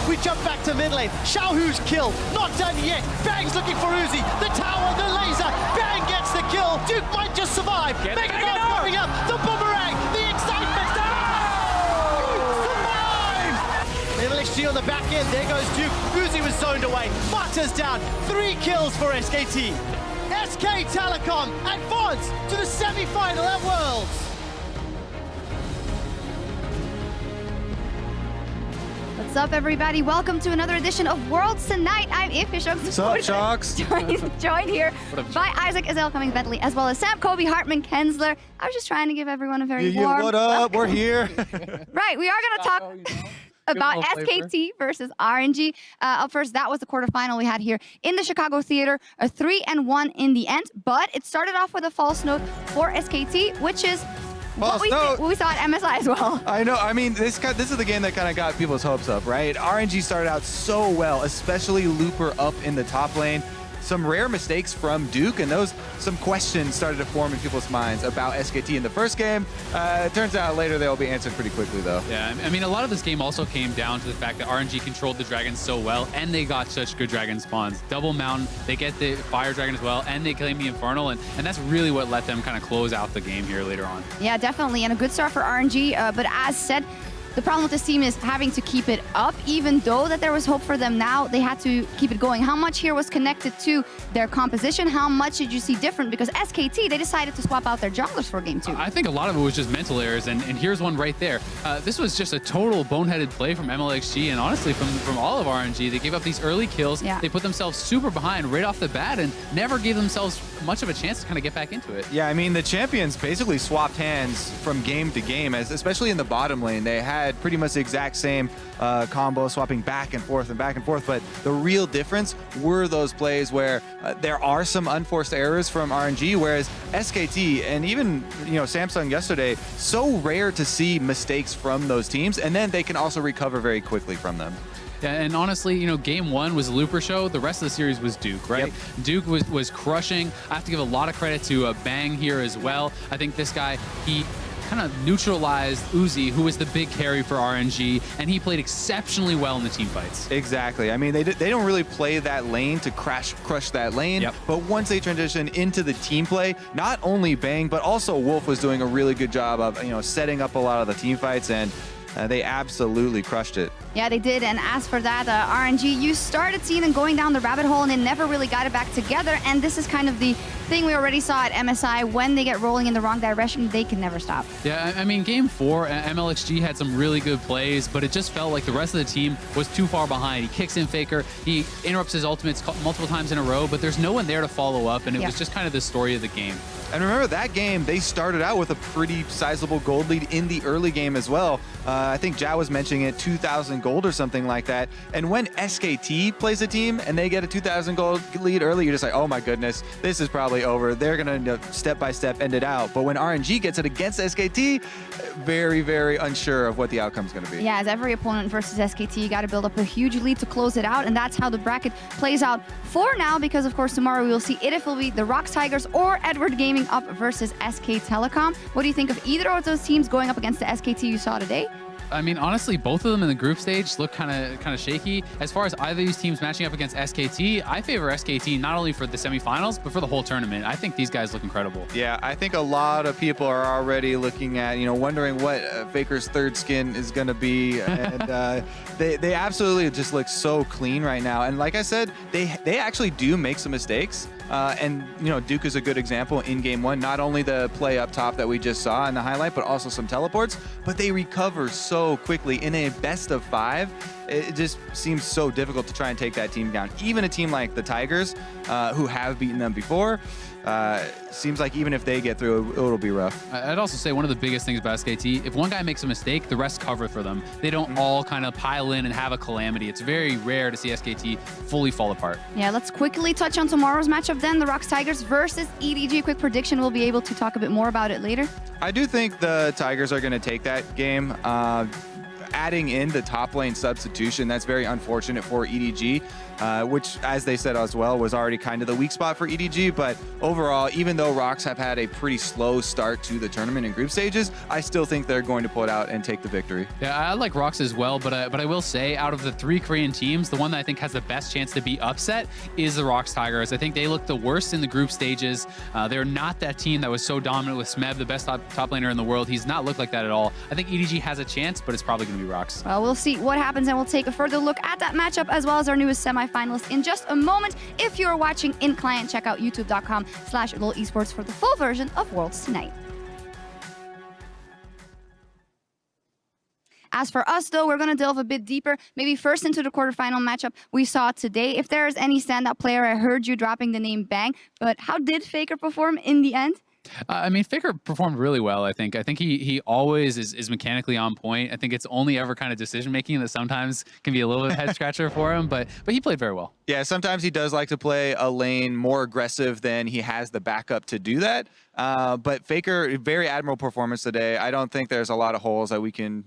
We jump back to mid lane. Xiaohu's kill, not done yet. Bang's looking for Uzi. The tower, the laser. Bang gets the kill. Duke might just survive. Mega God popping up. The boomerang. The excitement. Survives! LXG on the back end. There goes Duke. Uzi was zoned away. Mata's down. 3 kills for SKT. SK Telecom advance to the semi-final at Worlds. What's up, everybody? Welcome to another edition of Worlds Tonight. I'm EpicSkillshot. What's up, Sjokz? Joined here by Isaac, Azael, coming Bentley, as well as Sam, Kobe, Hartman, Kensler. I was just trying to give everyone a very warm what up? welcome. We're here. Right, we are going to talk about SKT versus RNG. Up first, that was the quarterfinal we had here in the Chicago Theater, a 3-1 in the end, but it started off with a false note for SKT, which is what we saw at MSI as well. I know. I mean, this is the game that kind of got people's hopes up, right? RNG started out so well, especially Looper up in the top lane. Some rare mistakes from Duke, and some questions started to form in people's minds about SKT in the first game. It turns out later they'll be answered pretty quickly, though. Yeah, I mean, a lot of this game also came down to the fact that RNG controlled the dragons so well, and they got such good dragon spawns. Double Mountain, they get the Fire Dragon as well, and they claim the Infernal, and that's really what let them kind of close out the game here later on. Yeah, definitely, and a good start for RNG, but as said, the problem with this team is having to keep it up, even though that there was hope for them now, they had to keep it going. How much here was connected to their composition? How much did you see different? Because SKT, they decided to swap out their junglers for game 2. I think a lot of it was just mental errors, and here's one right there. This was just a total boneheaded play from MLXG, and honestly, from all of RNG. They gave up these early kills. Yeah. They put themselves super behind right off the bat, and never gave themselves much of a chance to kind of get back into it. Yeah, I mean, the champions basically swapped hands from game to game, especially in the bottom lane. They had pretty much the exact same combo, swapping back and forth, but the real difference were those plays where there are some unforced errors from RNG, whereas SKT and even Samsung yesterday, so rare to see mistakes from those teams, and then they can also recover very quickly from them. Yeah, and honestly, game 1 was a Looper show. The rest of the series was Duke, right? Yep. Duke was crushing. I have to give a lot of credit to Bang here as well. I think this guy, he kind of neutralized Uzi, who was the big carry for RNG, and he played exceptionally well in the team fights. Exactly. I mean, they don't really play that lane to crush that lane, but once they transition into the team play, not only Bang, but also Wolf was doing a really good job of setting up a lot of the team fights, and they absolutely crushed it. Yeah, they did. And as for that, RNG, you started seeing them going down the rabbit hole and they never really got it back together. And this is kind of the thing we already saw at MSI. When they get rolling in the wrong direction, they can never stop. Yeah, I mean, game 4, MLXG had some really good plays, but it just felt like the rest of the team was too far behind. He kicks in Faker, he interrupts his ultimates multiple times in a row, but there's no one there to follow up, and it was just kind of the story of the game. And remember, that game, they started out with a pretty sizable gold lead in the early game as well. I think Ja was mentioning it, 2,000 gold or something like that. And when SKT plays a team and they get a 2,000 gold lead early, you're just like, oh my goodness, this is probably over. They're going to step by step end it out. But when RNG gets it against SKT, very, very unsure of what the outcome is going to be. Yeah, as every opponent versus SKT, you got to build up a huge lead to close it out. And that's how the bracket plays out for now, because of course tomorrow we will see if it will be the Rocks Tigers or Edward Gaming up versus SK Telecom. What do you think of either of those teams going up against the SKT you saw today? I mean, honestly, both of them in the group stage look kind of shaky. As far as either of these teams matching up against SKT, I favor SKT not only for the semifinals, but for the whole tournament. I think these guys look incredible. Yeah, I think a lot of people are already looking at, wondering what Faker's third skin is going to be. And they absolutely just look so clean right now. And like I said, they actually do make some mistakes. And Duke is a good example in game 1. Not only the play up top that we just saw in the highlight, but also some teleports. But they recover so quickly in a best of 5. It just seems so difficult to try and take that team down. Even a team like the Tigers, who have beaten them before, seems like even if they get through, it'll be rough. I'd also say one of the biggest things about SKT, if one guy makes a mistake, the rest cover for them. They don't all kind of pile in and have a calamity. It's very rare to see SKT fully fall apart. Yeah, let's quickly touch on tomorrow's matchup then. The Rocks Tigers versus EDG. Quick prediction, we'll be able to talk a bit more about it later. I do think the Tigers are going to take that game. adding in the top lane substitution, that's very unfortunate for EDG, which, as they said as well, was already kind of the weak spot for EDG. But overall, even though Rocks have had a pretty slow start to the tournament in group stages, I still think they're going to pull it out and take the victory. Yeah, I like Rocks as well, but I will say, out of the 3 Korean teams, the one that I think has the best chance to be upset is the Rocks Tigers. I think they look the worst in the group stages. They're not that team that was so dominant with Smeb, the best top laner in the world. He's not looked like that at all. I think EDG has a chance, but it's probably going to be Rocks. Well, we'll see what happens, and we'll take a further look at that matchup as well as our newest semifinalist in just a moment. If you're watching in client, check out youtube.com/LoL Esports for the full version of Worlds Tonight. As for us, though, we're going to delve a bit deeper, maybe first into the quarterfinal matchup we saw today. If there's any standout player, I heard you dropping the name Bang, but how did Faker perform in the end? I mean, Faker performed really well, I think. I think he always is mechanically on point. I think it's only ever kind of decision-making that sometimes can be a little bit head-scratcher for him, but he played very well. Yeah, sometimes he does like to play a lane more aggressive than he has the backup to do that. But Faker, very admirable performance today. I don't think there's a lot of holes that we can,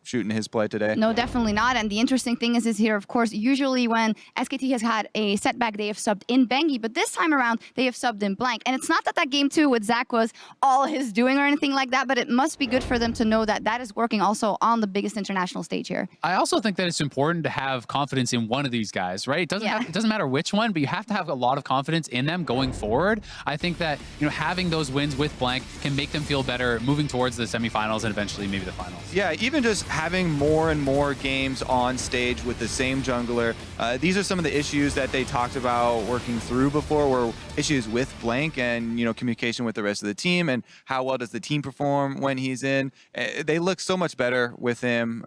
shoot in his play today. No, definitely not. And the interesting thing is here, of course, usually when SKT has had a setback, they have subbed in Bengi, but this time around, they have subbed in Blank. And it's not that game 2 with Zach was all his doing or anything like that, but it must be good for them to know that that is working also on the biggest international stage here. I also think that it's important to have confidence in one of these guys, right? It doesn't matter which one, but you have to have a lot of confidence in them going forward. I think that, having those wins with Blank can make them feel better moving towards the semifinals and eventually maybe the finals. Yeah, even just having more and more games on stage with the same jungler. These are some of the issues that they talked about working through before, were issues with Blank and, communication with the rest of the team and how well does the team perform when he's in. They look so much better with him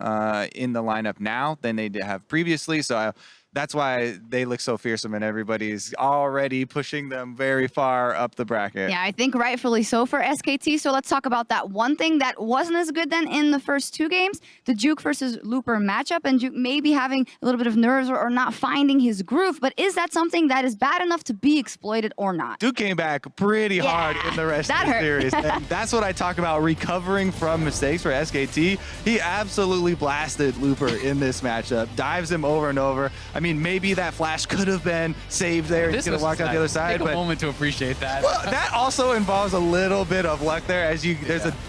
in the lineup now than they have previously. So that's why they look so fearsome and everybody's already pushing them very far up the bracket. Yeah, I think rightfully so for SKT. So let's talk about that one thing that wasn't as good then in the first 2 games, the Juke versus Looper matchup, and Juke maybe having a little bit of nerves or not finding his groove. But is that something that is bad enough to be exploited or not? Duke came back pretty hard in the rest of the series. And that's what I talk about, recovering from mistakes for SKT. He absolutely blasted Looper in this matchup, dives him over and over. I mean, maybe that flash could have been saved there. He could have walked out the other side. Take a moment to appreciate that. Well, that also involves a little bit of luck there, as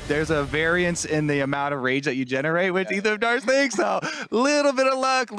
there's a variance in the amount of rage that you generate with either of those things. So a little bit of luck,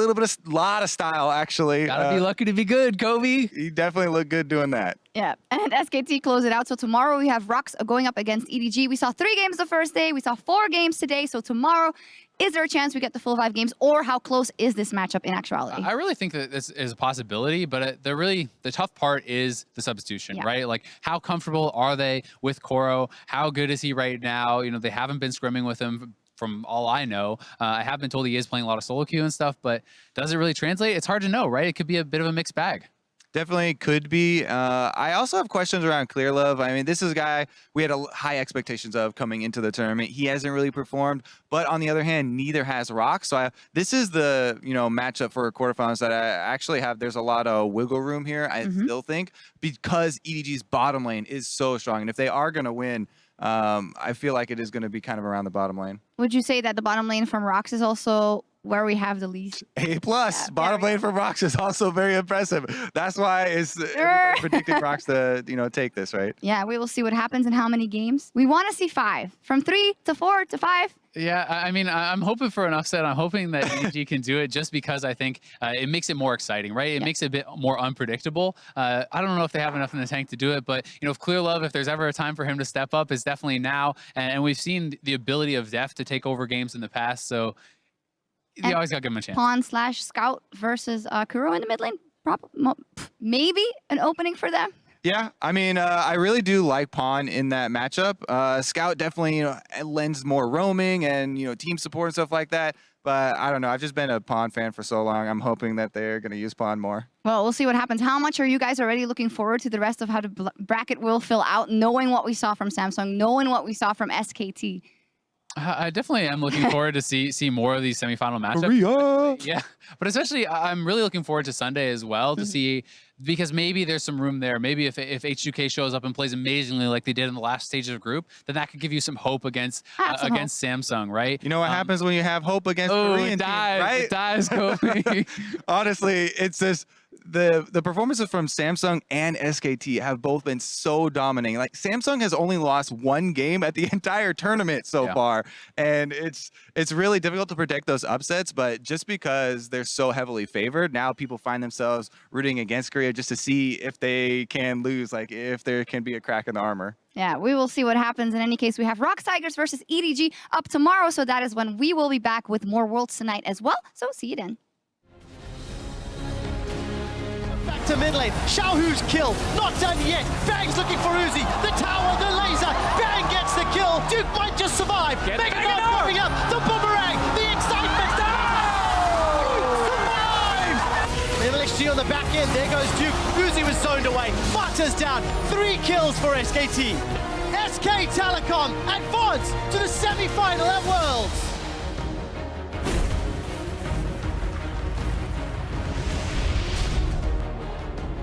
lot of style actually. Gotta be lucky to be good, Kobe. He definitely looked good doing that. Yeah, and SKT close it out. So tomorrow we have Rocks going up against EDG. We saw 3 games the first day. We saw 4 games today. So tomorrow, is there a chance we get the full 5 games, or how close is this matchup in actuality? I really think that this is a possibility, but the tough part is the substitution, right? Like, how comfortable are they with Koro? How good is he right now? They haven't been scrimming with him from all I know. I have been told he is playing a lot of solo queue and stuff, but does it really translate? It's hard to know, right? It could be a bit of a mixed bag. Definitely could be. I also have questions around Clear Love. I mean, this is a guy we had high expectations of coming into the tournament. He hasn't really performed, but on the other hand, neither has Rock. So this is the matchup for quarterfinals that I actually have. There's a lot of wiggle room here. I still think, because EDG's bottom lane is so strong, and if they are going to win, I feel like it is going to be kind of around the bottom lane. Would you say that the bottom lane from Rocks is also where we have the least? A+. Bottom lane for Rocks is also very impressive. That's why everybody predicting Rocks to take this, right? Yeah, we will see what happens in how many games. We want to see 5, from 3 to 4 to 5. Yeah, I mean, I'm hoping for an upset. I'm hoping that EG can do it, just because I think it makes it more exciting, right? It makes it a bit more unpredictable. I don't know if they have enough in the tank to do it, but if Clear Love, if there's ever a time for him to step up, it's definitely now. And we've seen the ability of Def to take over games in the past, so you always got to give him a chance. Pawn/Scout versus Kuro in the mid lane. Maybe an opening for them. Yeah, I mean, I really do like Pawn in that matchup. Scout definitely, lends more roaming and, team support and stuff like that. But I don't know. I've just been a Pawn fan for so long. I'm hoping that they're going to use Pawn more. Well, we'll see what happens. How much are you guys already looking forward to the rest of how the bracket will fill out, knowing what we saw from Samsung, knowing what we saw from SKT? I definitely am looking forward to see more of these semifinal matchups. Korea. Yeah, but especially I'm really looking forward to Sunday as well to see, because maybe there's some room there. Maybe if H2K shows up and plays amazingly like they did in the last stage of the group, then that could give you some hope against Samsung, right? You know what happens when you have hope against Korean teams, right? It dies, Kobe. Honestly, it's just the performances from Samsung and SKT have both been so dominating. Like Samsung has only lost one game at the entire tournament so far, and it's really difficult to predict those upsets. But just because they're so heavily favored, now people find themselves rooting against Korea just to see if they can lose, like if there can be a crack in the armor. Yeah, we will see what happens. In any case, we have Rock Tigers versus EDG up tomorrow, so that is when we will be back with more Worlds tonight as well. So see you then. Back to mid lane. Xiaohu's kill. Not done yet. Bang's looking for Uzi. The tower, the laser. Bang gets the kill. Duke might just survive. Mega God popping up. The boomerang. The excitement. Survive! LXG on the back end. There goes Duke. Uzi was zoned away. Mata's down. 3 kills for SKT. SK Telecom advance to the semi-final at Worlds.